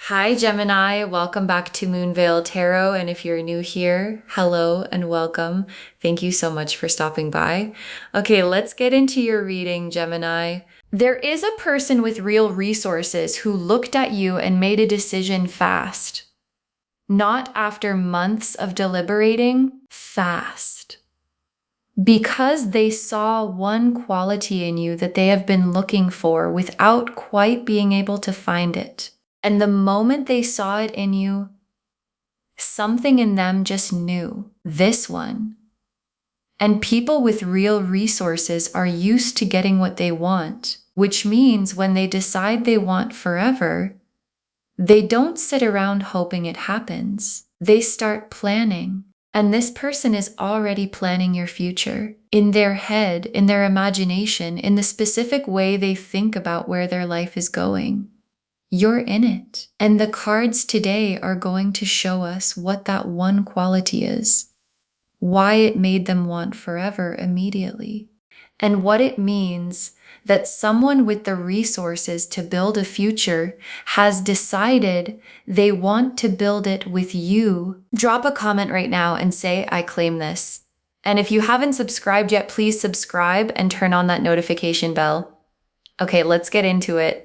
Hi, Gemini. Welcome back to Moonveil Tarot. And if you're new here, hello and welcome. Thank you so much for stopping by. Okay, let's get into your reading, Gemini. There is a person with real resources who looked at you and made a decision fast. Not after months of deliberating, fast. Because they saw one quality in you that they have been looking for without quite being able to find it. And the moment they saw it in you, something in them just knew this one. And people with real resources are used to getting what they want, which means when they decide they want forever, they don't sit around hoping it happens. They start planning. And this person is already planning your future in their head, in their imagination, in the specific way they think about where their life is going. You're in it. And the cards today are going to show us what that one quality is, why it made them want forever immediately, and what it means that someone with the resources to build a future has decided they want to build it with you. Drop a comment right now and say, I claim this. And if you haven't subscribed yet, please subscribe and turn on that notification bell. Okay, let's get into it.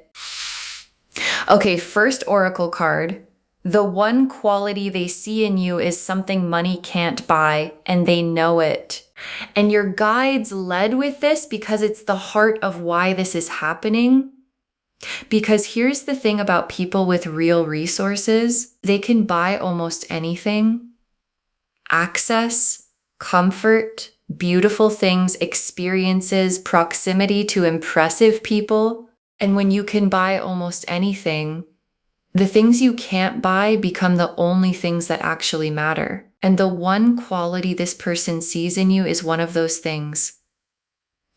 Okay, first oracle card. The one quality they see in you is something money can't buy, and they know it. And your guides led with this because it's the heart of why this is happening. Because here's the thing about people with real resources. They can buy almost anything. Access, comfort, beautiful things, experiences, proximity to impressive people. And when you can buy almost anything, the things you can't buy become the only things that actually matter. And the one quality this person sees in you is one of those things.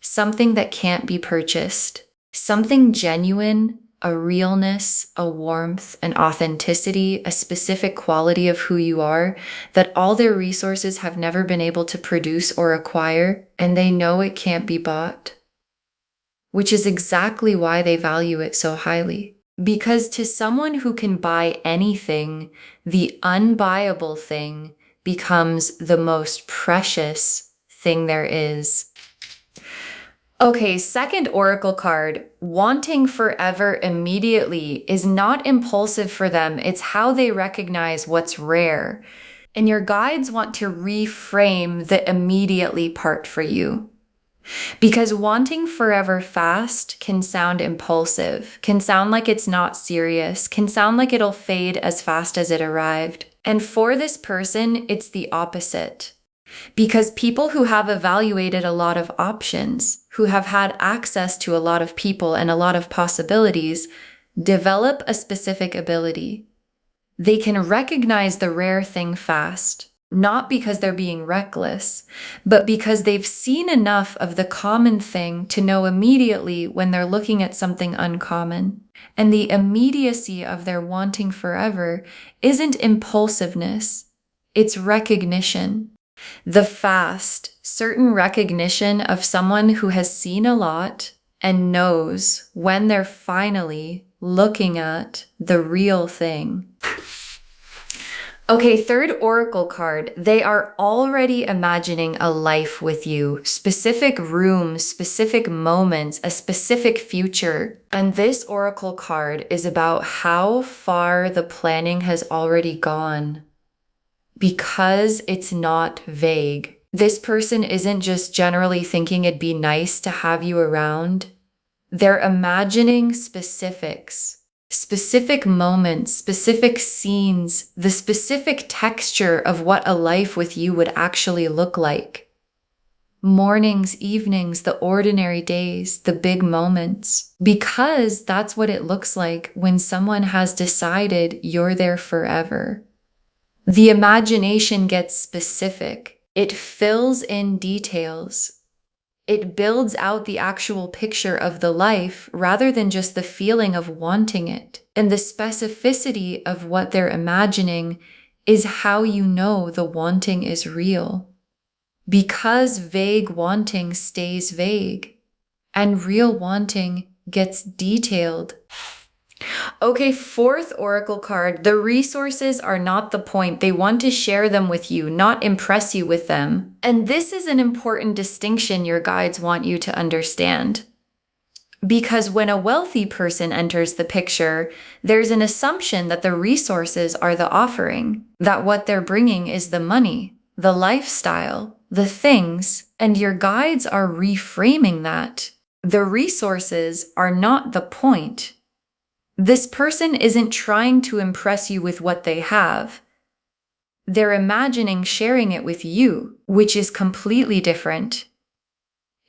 Something that can't be purchased. Something genuine, a realness, a warmth, an authenticity, a specific quality of who you are that all their resources have never been able to produce or acquire, and they know it can't be bought. Which is exactly why they value it so highly. Because to someone who can buy anything, the unbuyable thing becomes the most precious thing there is. Okay, second oracle card. Wanting forever immediately is not impulsive for them. It's how they recognize what's rare. And your guides want to reframe the immediately part for you. Because wanting forever fast can sound impulsive, can sound like it's not serious, can sound like it'll fade as fast as it arrived. And for this person, it's the opposite. Because people who have evaluated a lot of options, who have had access to a lot of people and a lot of possibilities, develop a specific ability. They can recognize the rare thing fast. Not because they're being reckless, but because they've seen enough of the common thing to know immediately when they're looking at something uncommon. And the immediacy of their wanting forever isn't impulsiveness, it's recognition. The fast, certain recognition of someone who has seen a lot and knows when they're finally looking at the real thing. Okay, third oracle card. They are already imagining a life with you, specific rooms, specific moments, a specific future. And this oracle card is about how far the planning has already gone. Because it's not vague. This person isn't just generally thinking it'd be nice to have you around. They're imagining specifics. Specific moments, specific scenes, the specific texture of what a life with you would actually look like. Mornings, evenings, the ordinary days, the big moments. Because that's what it looks like when someone has decided you're there forever. The imagination gets specific. It fills in details. It builds out the actual picture of the life rather than just the feeling of wanting it. And the specificity of what they're imagining is how you know the wanting is real. Because vague wanting stays vague, and real wanting gets detailed. Okay, fourth oracle card. The resources are not the point. They want to share them with you, not impress you with them. And this is an important distinction your guides want you to understand. Because when a wealthy person enters the picture, there's an assumption that the resources are the offering, that what they're bringing is the money, the lifestyle, the things, and your guides are reframing that. The resources are not the point. This person isn't trying to impress you with what they have. They're imagining sharing it with you, which is completely different.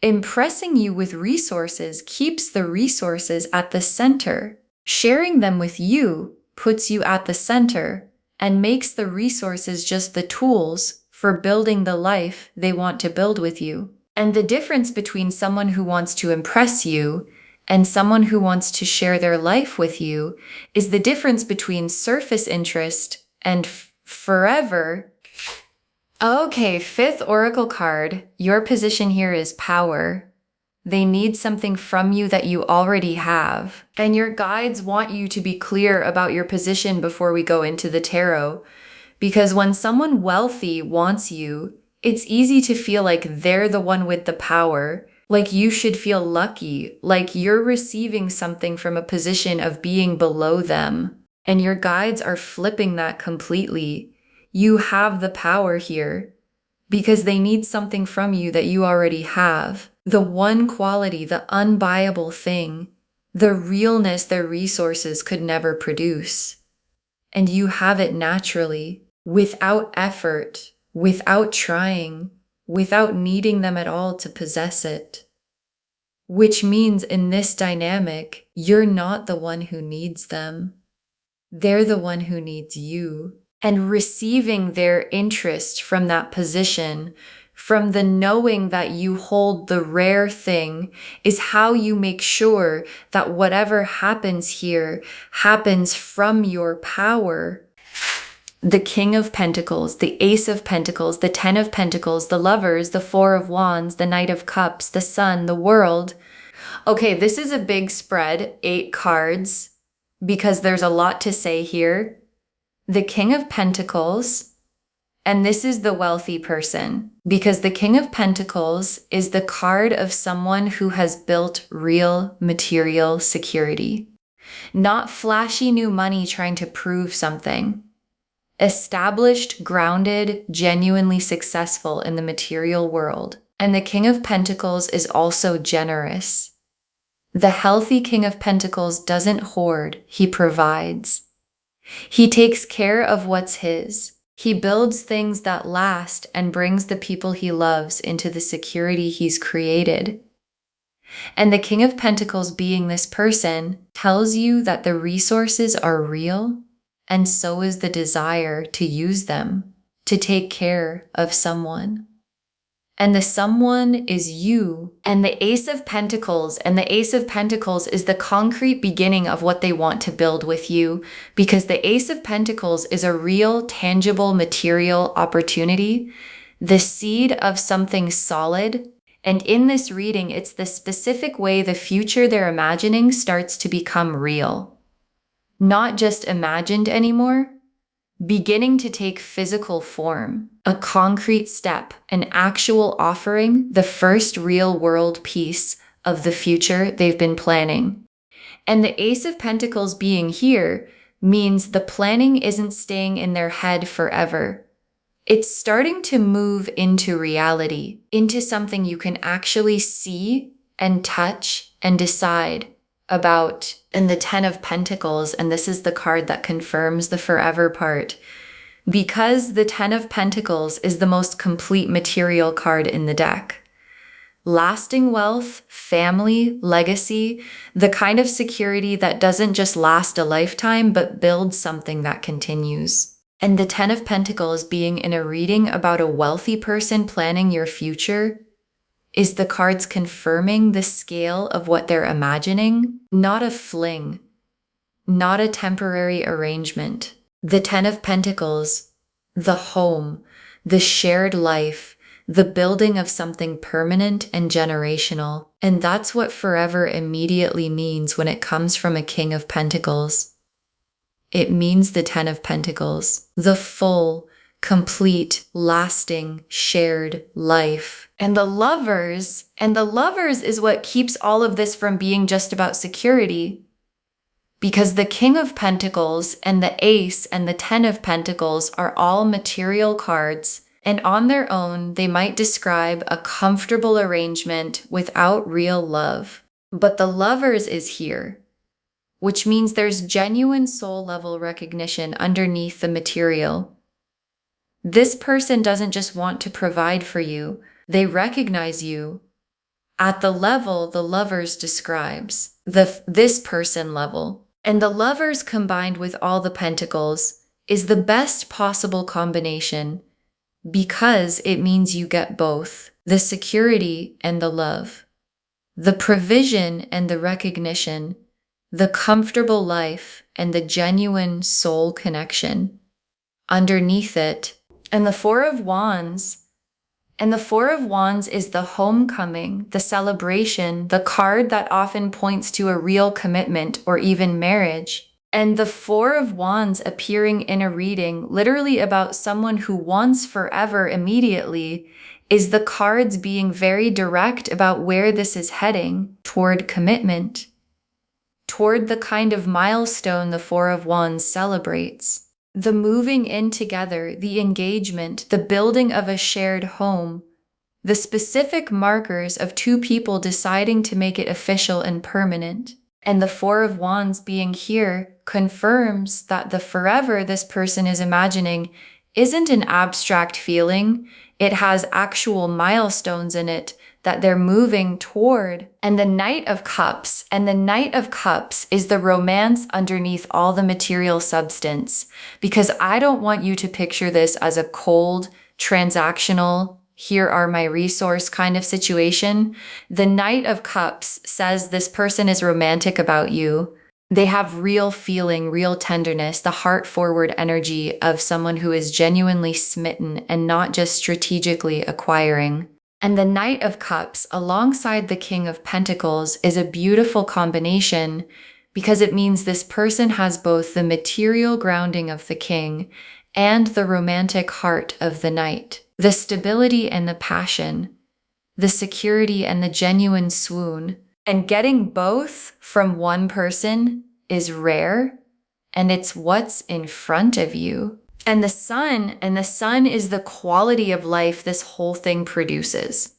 Impressing you with resources keeps the resources at the center. Sharing them with you puts you at the center and makes the resources just the tools for building the life they want to build with you. And the difference between someone who wants to impress you and someone who wants to share their life with you is the difference between surface interest and forever. Okay, fifth oracle card. Your position here is power. They need something from you that you already have. And your guides want you to be clear about your position before we go into the tarot. Because when someone wealthy wants you, it's easy to feel like they're the one with the power. Like you should feel lucky, like you're receiving something from a position of being below them. And your guides are flipping that completely. You have the power here because they need something from you that you already have. The one quality, the unbuyable thing, the realness their resources could never produce. And you have it naturally, without effort, without trying, without needing them at all to possess it. Which means in this dynamic, you're not the one who needs them. They're the one who needs you. And receiving their interest from that position, from the knowing that you hold the rare thing, is how you make sure that whatever happens here happens from your power. The King of Pentacles, the Ace of Pentacles, the Ten of Pentacles, the Lovers, the Four of Wands, the Knight of Cups, the Sun, the World. Okay, this is a big spread, 8 cards, because there's a lot to say here. The King of Pentacles, and this is the wealthy person, because the King of Pentacles is the card of someone who has built real material security. Not flashy new money trying to prove something. Established, grounded, genuinely successful in the material world. And the King of Pentacles is also generous. The healthy King of Pentacles doesn't hoard, he provides. He takes care of what's his. He builds things that last and brings the people he loves into the security he's created. And the King of Pentacles, being this person, tells you that the resources are real, and so is the desire to use them, to take care of someone. And the someone is you. And the Ace of Pentacles, and the Ace of Pentacles is the concrete beginning of what they want to build with you, because the Ace of Pentacles is a real, tangible, material opportunity, the seed of something solid. And in this reading, it's the specific way the future they're imagining starts to become real. Not just imagined anymore, beginning to take physical form, a concrete step, an actual offering, the first real world piece of the future they've been planning. And the Ace of Pentacles being here means the planning isn't staying in their head forever. It's starting to move into reality, into something you can actually see and touch and decide about. And the Ten of Pentacles, and this is the card that confirms the forever part, because the Ten of Pentacles is the most complete material card in the deck. Lasting wealth, family, legacy, the kind of security that doesn't just last a lifetime, but builds something that continues. And the Ten of Pentacles being in a reading about a wealthy person planning your future is the cards confirming the scale of what they're imagining, not a fling, not a temporary arrangement. The Ten of Pentacles, the home, the shared life, the building of something permanent and generational. And that's what forever immediately means when it comes from a King of Pentacles. It means the Ten of Pentacles, the full, complete, lasting, shared life. And the lovers is what keeps all of this from being just about security. Because the King of Pentacles and the Ace and the Ten of Pentacles are all material cards, and on their own, they might describe a comfortable arrangement without real love. But the Lovers is here, which means there's genuine soul level recognition underneath the material. This person doesn't just want to provide for you, they recognize you at the level the Lovers describes, this person level. And the Lovers combined with all the Pentacles is the best possible combination because it means you get both, the security and the love, the provision and the recognition, the comfortable life and the genuine soul connection underneath it. And the Four of Wands is the homecoming, the celebration, the card that often points to a real commitment or even marriage. And the Four of Wands appearing in a reading literally about someone who wants forever immediately is the cards being very direct about where this is heading, toward commitment, toward the kind of milestone the Four of Wands celebrates. The moving in together, the engagement, the building of a shared home, the specific markers of two people deciding to make it official and permanent. And the Four of Wands being here confirms that the forever this person is imagining isn't an abstract feeling. It has actual milestones in it that they're moving toward. And the Knight of Cups is the romance underneath all the material substance. Because I don't want you to picture this as a cold, transactional, here are my resource kind of situation. The Knight of Cups says this person is romantic about you. They have real feeling, real tenderness, the heart-forward energy of someone who is genuinely smitten and not just strategically acquiring. And the Knight of Cups, alongside the King of Pentacles, is a beautiful combination because it means this person has both the material grounding of the King and the romantic heart of the Knight, the stability and the passion, the security and the genuine swoon. And getting both from one person is rare, and it's what's in front of you. And the sun is the quality of life this whole thing produces.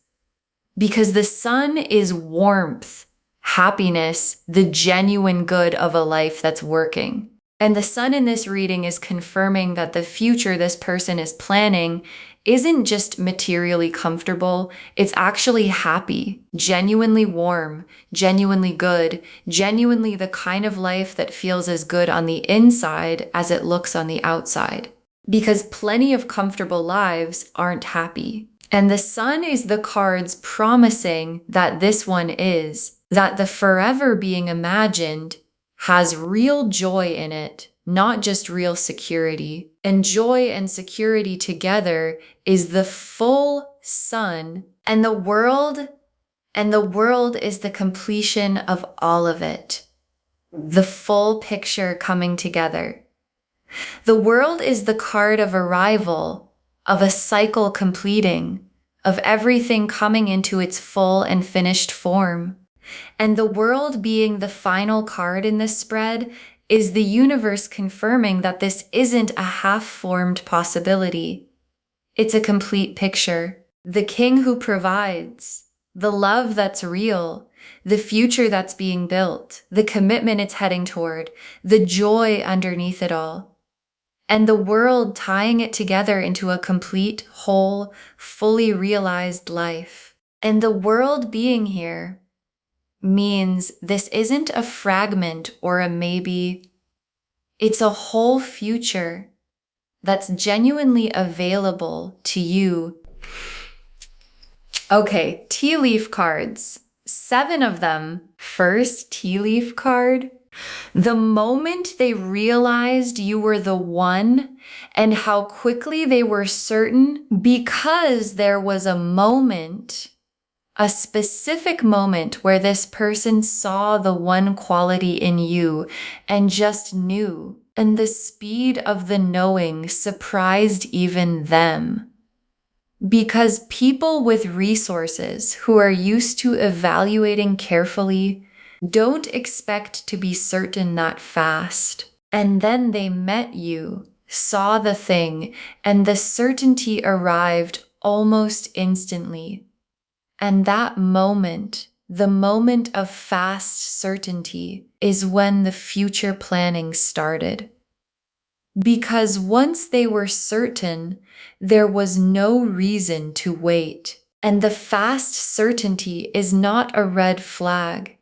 Because the sun is warmth, happiness, the genuine good of a life that's working. And the sun in this reading is confirming that the future this person is planning isn't just materially comfortable, it's actually happy, genuinely warm, genuinely good, genuinely the kind of life that feels as good on the inside as it looks on the outside. Because plenty of comfortable lives aren't happy. And the sun is the cards promising that this one is, that the forever being imagined has real joy in it, not just real security. And joy and security together is the full sun, and the world is the completion of all of it. The full picture coming together. The world is the card of arrival, of a cycle completing, of everything coming into its full and finished form. And the world being the final card in this spread is the universe confirming that this isn't a half-formed possibility. It's a complete picture. The King who provides, the love that's real, the future that's being built, the commitment it's heading toward, the joy underneath it all. And the world tying it together into a complete, whole, fully realized life. And the world being here means this isn't a fragment or a maybe. It's a whole future that's genuinely available to you. Okay, tea leaf cards. 7 of them. First tea leaf card. The moment they realized you were the one and how quickly they were certain, because there was a moment, a specific moment where this person saw the one quality in you and just knew, and the speed of the knowing surprised even them. Because people with resources who are used to evaluating carefully don't expect to be certain that fast. And then they met you, saw the thing, and the certainty arrived almost instantly. And that moment, the moment of fast certainty, is when the future planning started. Because once they were certain, there was no reason to wait. And the fast certainty is not a red flag.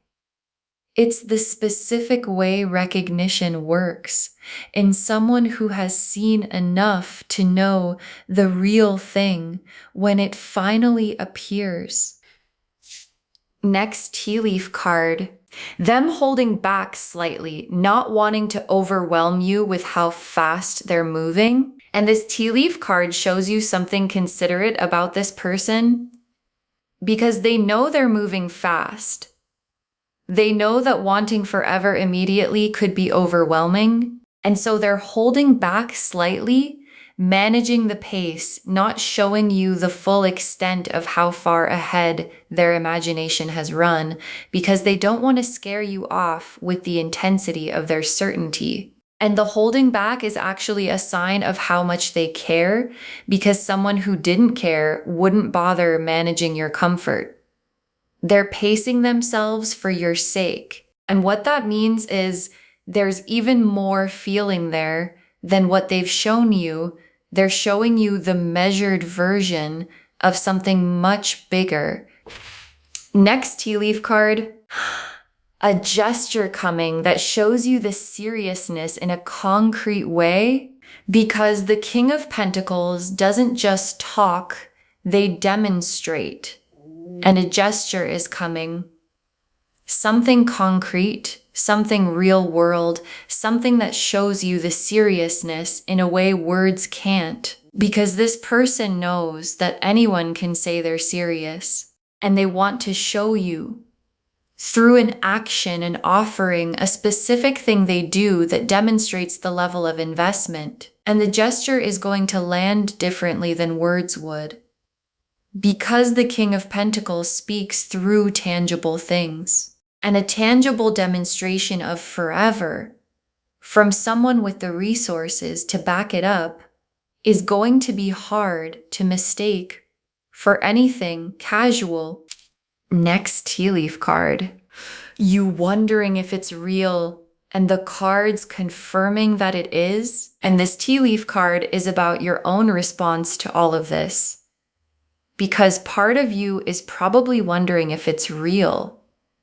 It's the specific way recognition works in someone who has seen enough to know the real thing when it finally appears. Next tea leaf card. Them holding back slightly, not wanting to overwhelm you with how fast they're moving. And this tea leaf card shows you something considerate about this person because they know they're moving fast. They know that wanting forever immediately could be overwhelming. And so they're holding back slightly, managing the pace, not showing you the full extent of how far ahead their imagination has run, because they don't want to scare you off with the intensity of their certainty. And the holding back is actually a sign of how much they care, because someone who didn't care wouldn't bother managing your comfort. They're pacing themselves for your sake. And what that means is there's even more feeling there than what they've shown you. They're showing you the measured version of something much bigger. Next tea leaf card, a gesture coming that shows you the seriousness in a concrete way, because the King of Pentacles doesn't just talk, they demonstrate. And a gesture is coming. Something concrete, something real world, something that shows you the seriousness in a way words can't. Because this person knows that anyone can say they're serious, and they want to show you through an action and offering a specific thing they do that demonstrates the level of investment. And the gesture is going to land differently than words would. Because the King of Pentacles speaks through tangible things. And a tangible demonstration of forever from someone with the resources to back it up is going to be hard to mistake for anything casual. Next tea leaf card. You wondering if it's real and the cards confirming that it is. And this tea leaf card is about your own response to all of this. Because part of you is probably wondering if it's real.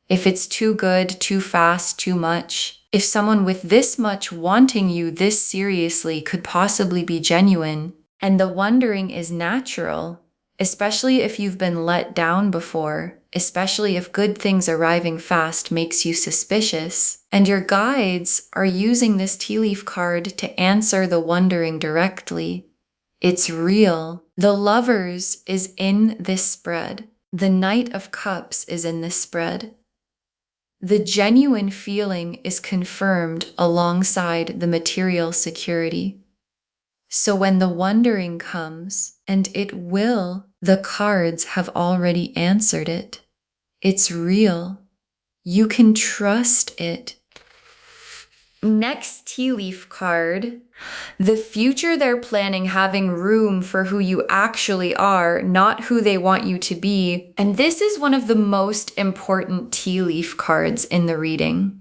If it's too good, too fast, too much. If someone with this much wanting you this seriously could possibly be genuine. And the wondering is natural, especially if you've been let down before, especially if good things arriving fast makes you suspicious. And your guides are using this tea leaf card to answer the wondering directly. It's real. The Lovers is in this spread. The Knight of Cups is in this spread. The genuine feeling is confirmed alongside the material security. So when the wondering comes, and it will, the cards have already answered it. It's real. You can trust it. Next tea leaf card. The future they're planning having room for who you actually are, not who they want you to be. And this is one of the most important tea leaf cards in the reading.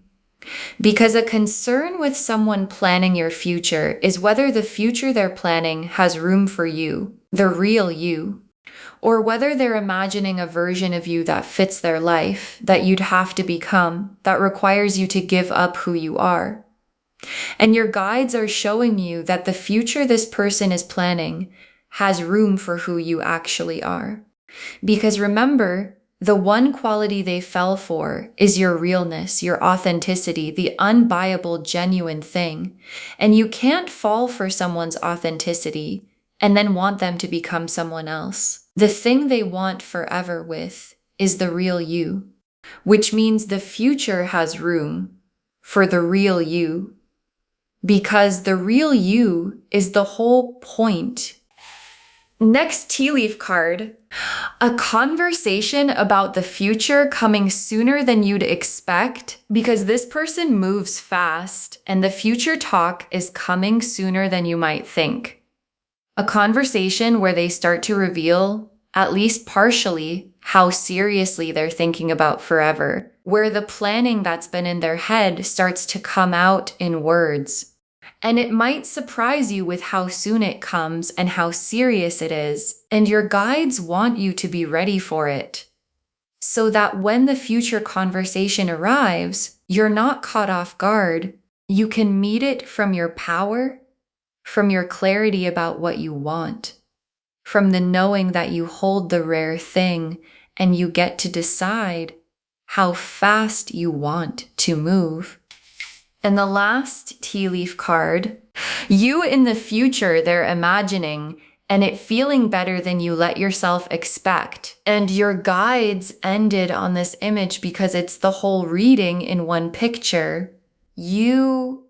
Because a concern with someone planning your future is whether the future they're planning has room for you, the real you, or whether they're imagining a version of you that fits their life, that you'd have to become, that requires you to give up who you are. And your guides are showing you that the future this person is planning has room for who you actually are. Because remember, The one quality they fell for is your realness, your authenticity, the unbuyable, genuine thing. And you can't fall for someone's authenticity and then want them to become someone else. The thing they want forever with is the real you, which means the future has room for the real you, because the real you is the whole point. Next tea leaf card, a conversation about the future coming sooner than you'd expect, because this person moves fast and the future talk is coming sooner than you might think. A conversation where they start to reveal, at least partially, how seriously they're thinking about forever, where the planning that's been in their head starts to come out in words. And it might surprise you with how soon it comes and how serious it is, and your guides want you to be ready for it, so that when the future conversation arrives, you're not caught off guard. You can meet it from your power, from your clarity about what you want, from the knowing that you hold the rare thing and you get to decide how fast you want to move. And the last tea leaf card, you in the future they're imagining and it feeling better than you let yourself expect. And your guides ended on this image because it's the whole reading in one picture. You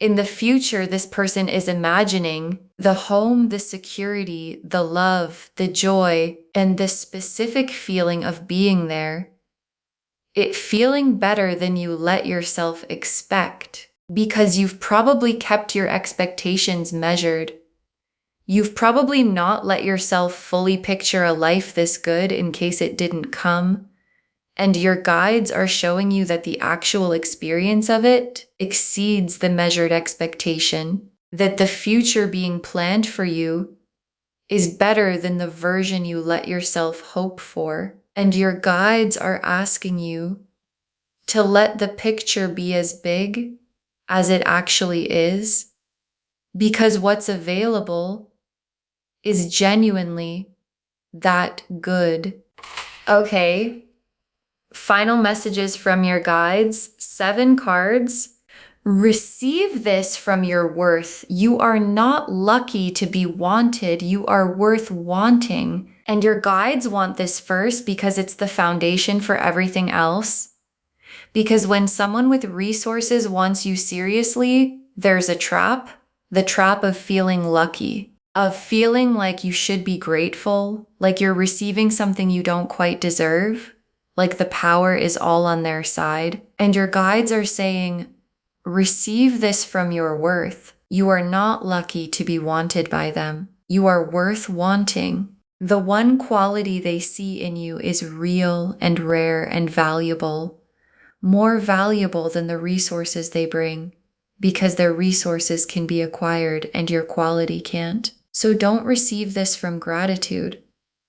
in the future, this person is imagining the home, the security, the love, the joy, and the specific feeling of being there. It feeling better than you let yourself expect, because you've probably kept your expectations measured. You've probably not let yourself fully picture a life this good in case it didn't come. And your guides are showing you that the actual experience of it exceeds the measured expectation, that the future being planned for you is better than the version you let yourself hope for. And your guides are asking you to let the picture be as big as it actually is, because what's available is genuinely that good. Okay, final messages from your guides, 7 cards. Receive this from your worth. You are not lucky to be wanted. You are worth wanting. And your guides want this first because it's the foundation for everything else. Because when someone with resources wants you seriously, there's a trap. The trap of feeling lucky, of feeling like you should be grateful, like you're receiving something you don't quite deserve, like the power is all on their side. And your guides are saying, receive this from your worth. You are not lucky to be wanted by them. You are worth wanting. The one quality they see in you is real and rare and valuable, more valuable than the resources they bring, because their resources can be acquired and your quality can't. So don't receive this from gratitude.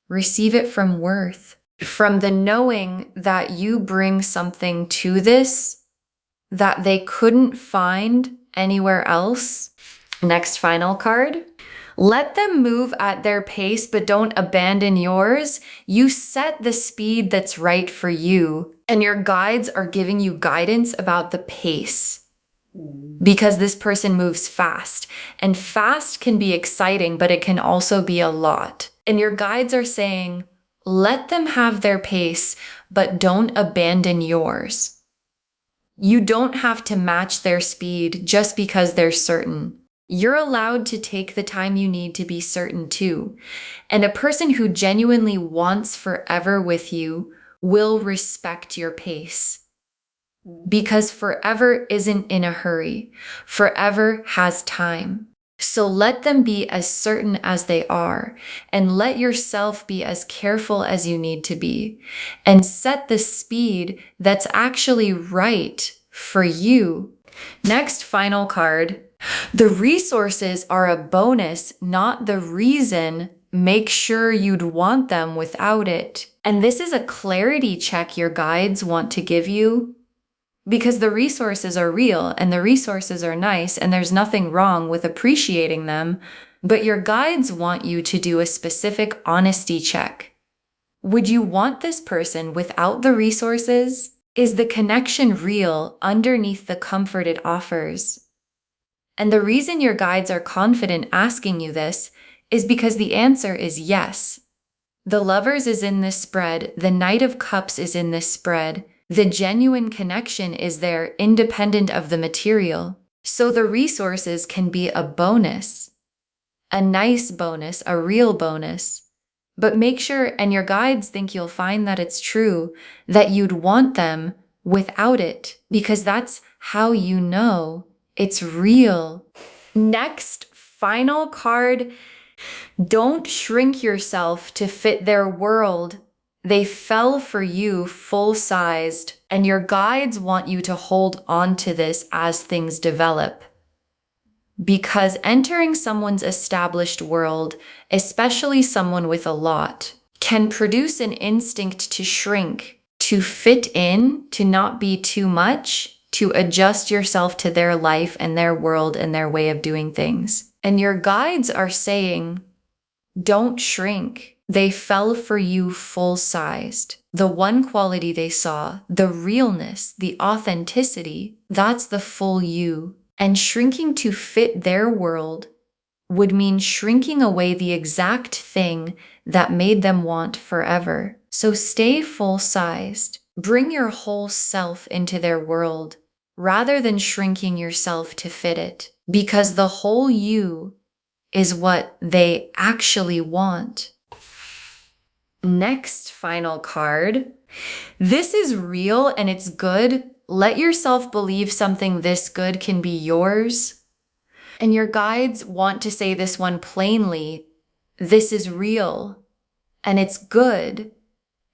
Receive it from worth, from the knowing that you bring something to this that they couldn't find anywhere else. Next final card. Let them move at their pace, but don't abandon yours. You set the speed that's right for you, and your guides are giving you guidance about the pace, because this person moves fast, and fast can be exciting, but it can also be a lot. And your guides are saying, let them have their pace, but don't abandon yours. You don't have to match their speed just because they're certain. You're allowed to take the time you need to be certain too. And a person who genuinely wants forever with you will respect your pace. Because forever isn't in a hurry. Forever has time. So let them be as certain as they are, and let yourself be as careful as you need to be, and set the speed that's actually right for you. Next, final card. The resources are a bonus, not the reason. Make sure you'd want them without it. And this is a clarity check your guides want to give you, because the resources are real and the resources are nice and there's nothing wrong with appreciating them, but your guides want you to do a specific honesty check. Would you want this person without the resources? Is the connection real underneath the comfort it offers? And the reason your guides are confident asking you this is because the answer is yes. The Lovers is in this spread, the Knight of Cups is in this spread, the genuine connection is there independent of the material. So the resources can be a bonus, a nice bonus, a real bonus. But make sure, and your guides think you'll find that it's true, that you'd want them without it, because that's how you know it's real. Next, final card. Don't shrink yourself to fit their world. They fell for you full-sized, and your guides want you to hold on to this as things develop. Because entering someone's established world, especially someone with a lot, can produce an instinct to shrink, to fit in, to not be too much, to adjust yourself to their life and their world and their way of doing things. And your guides are saying, don't shrink. They fell for you full-sized. The one quality they saw, the realness, the authenticity, that's the full you. And shrinking to fit their world would mean shrinking away the exact thing that made them want forever. So stay full-sized. Bring your whole self into their world rather than shrinking yourself to fit it, because the whole you is what they actually want. Next final card. This is real and it's good. Let yourself believe something this good can be yours. And your guides want to say this one plainly. This is real and it's good.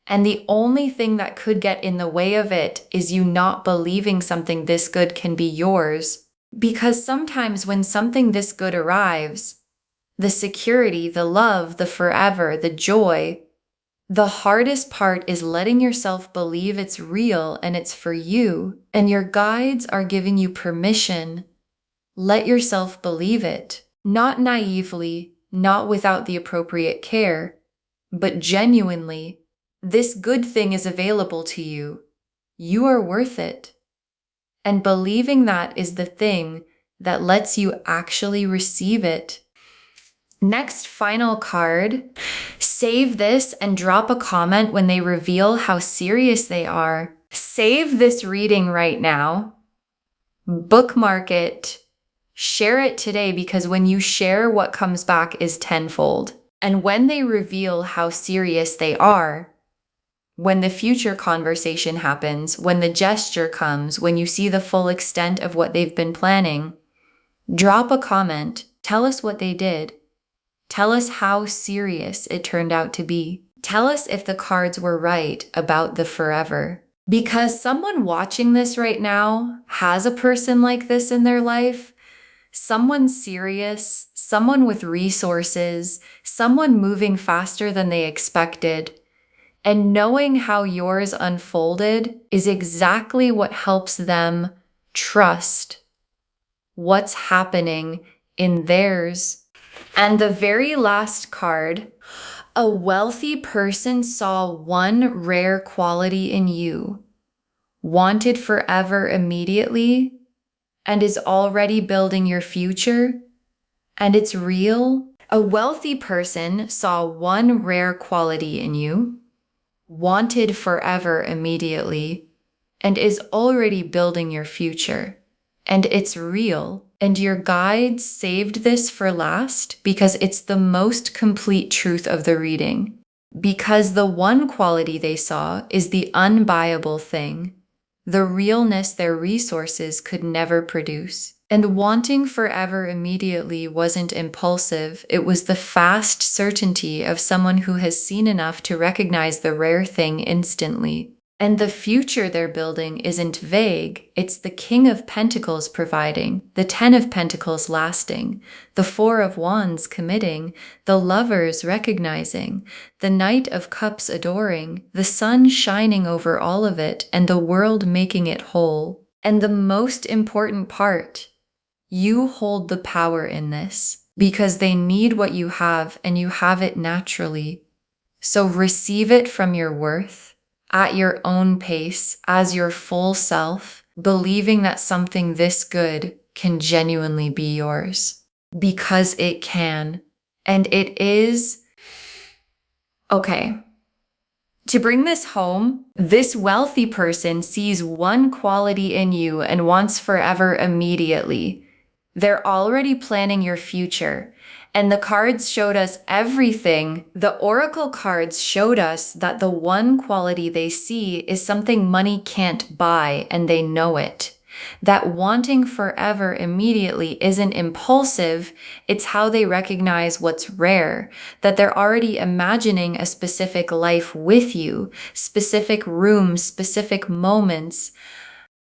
And the only thing that could get in the way of it is you not believing something this good can be yours. Because sometimes when something this good arrives, the security, the love, the forever, the joy, the hardest part is letting yourself believe it's real and it's for you, and your guides are giving you permission. Let yourself believe it, not naively, not without the appropriate care, but genuinely. This good thing is available to you. You are worth it. And believing that is the thing that lets you actually receive it. Next, final card. Save this and drop a comment when they reveal how serious they are. Save this reading right now. Bookmark it. Share it today, because when you share, what comes back is tenfold. And when they reveal how serious they are, when the future conversation happens, when the gesture comes, when you see the full extent of what they've been planning, drop a comment. Tell us what they did. Tell us how serious it turned out to be. Tell us if the cards were right about the forever. Because someone watching this right now has a person like this in their life. Someone serious, someone with resources, someone moving faster than they expected. And knowing how yours unfolded is exactly what helps them trust what's happening in theirs. And the very last card, a wealthy person saw one rare quality in you, wanted forever immediately, and is already building your future, and it's real. A wealthy person saw one rare quality in you, wanted forever immediately, and is already building your future, and it's real. And your guides saved this for last because it's the most complete truth of the reading. Because the one quality they saw is the unbuyable thing, the realness their resources could never produce. And wanting forever immediately wasn't impulsive, it was the fast certainty of someone who has seen enough to recognize the rare thing instantly. And the future they're building isn't vague, it's the King of Pentacles providing, the Ten of Pentacles lasting, the Four of Wands committing, the Lovers recognizing, the Knight of Cups adoring, the sun shining over all of it, and the world making it whole. And the most important part, you hold the power in this, because they need what you have and you have it naturally. So receive it from your worth, at your own pace, as your full self, believing that something this good can genuinely be yours. Because it can. And it is. Okay. To bring this home, this wealthy person sees one quality in you and wants forever immediately. They're already planning your future. And the cards showed us everything. The oracle cards showed us that the one quality they see is something money can't buy, and they know it. That wanting forever immediately isn't impulsive, it's how they recognize what's rare, that they're already imagining a specific life with you, specific rooms, specific moments,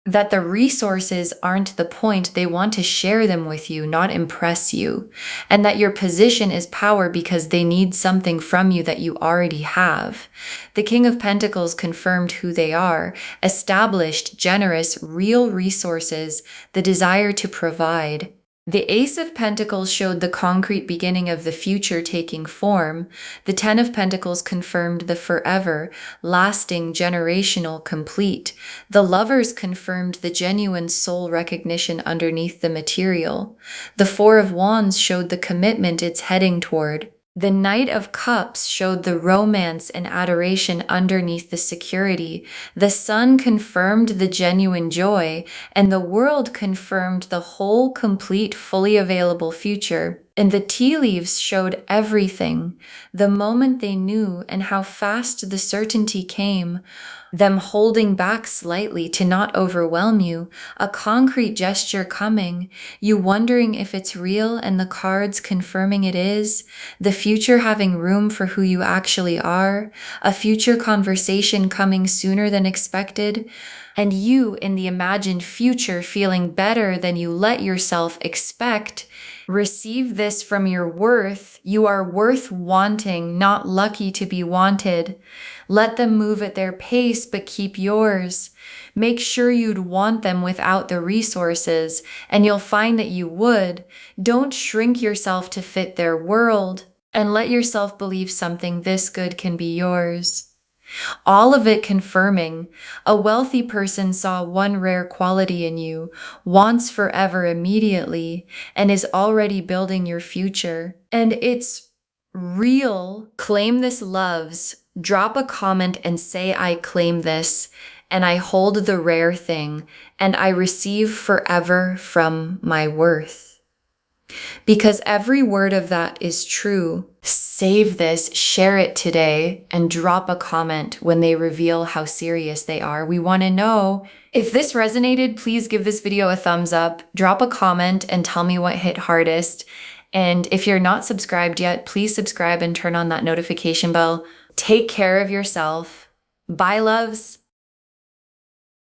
that the resources aren't the point, they want to share them with you, not impress you, and that your position is power because they need something from you that you already have. The King of Pentacles confirmed who they are: established, generous, real resources, the desire to provide. The Ace of Pentacles showed the concrete beginning of the future taking form. The Ten of Pentacles confirmed the forever, lasting, generational, complete. The Lovers confirmed the genuine soul recognition underneath the material. The Four of Wands showed the commitment it's heading toward. The Knight of Cups showed the romance and adoration underneath the security. The Sun confirmed the genuine joy, and the World confirmed the whole, complete, fully available future. And the tea leaves showed everything, the moment they knew and how fast the certainty came, them holding back slightly to not overwhelm you, a concrete gesture coming, you wondering if it's real and the cards confirming it is, the future having room for who you actually are, a future conversation coming sooner than expected, and you in the imagined future feeling better than you let yourself expect. Receive this from your worth. You are worth wanting, not lucky to be wanted. Let them move at their pace, but keep yours. Make sure you'd want them without the resources, and you'll find that you would. Don't shrink yourself to fit their world, and let yourself believe something this good can be yours. All of it confirming a wealthy person saw one rare quality in you, wants forever immediately, and is already building your future. And it's real. Claim this loves. Drop a comment and say, I claim this, and I hold the rare thing, and I receive forever from my worth. Because every word of that is true. Save this, share it today, and drop a comment when they reveal how serious they are. We want to know. If this resonated, please give this video a thumbs up, drop a comment, and tell me what hit hardest. And if you're not subscribed yet, please subscribe and turn on that notification bell. Take care of yourself. Bye, loves.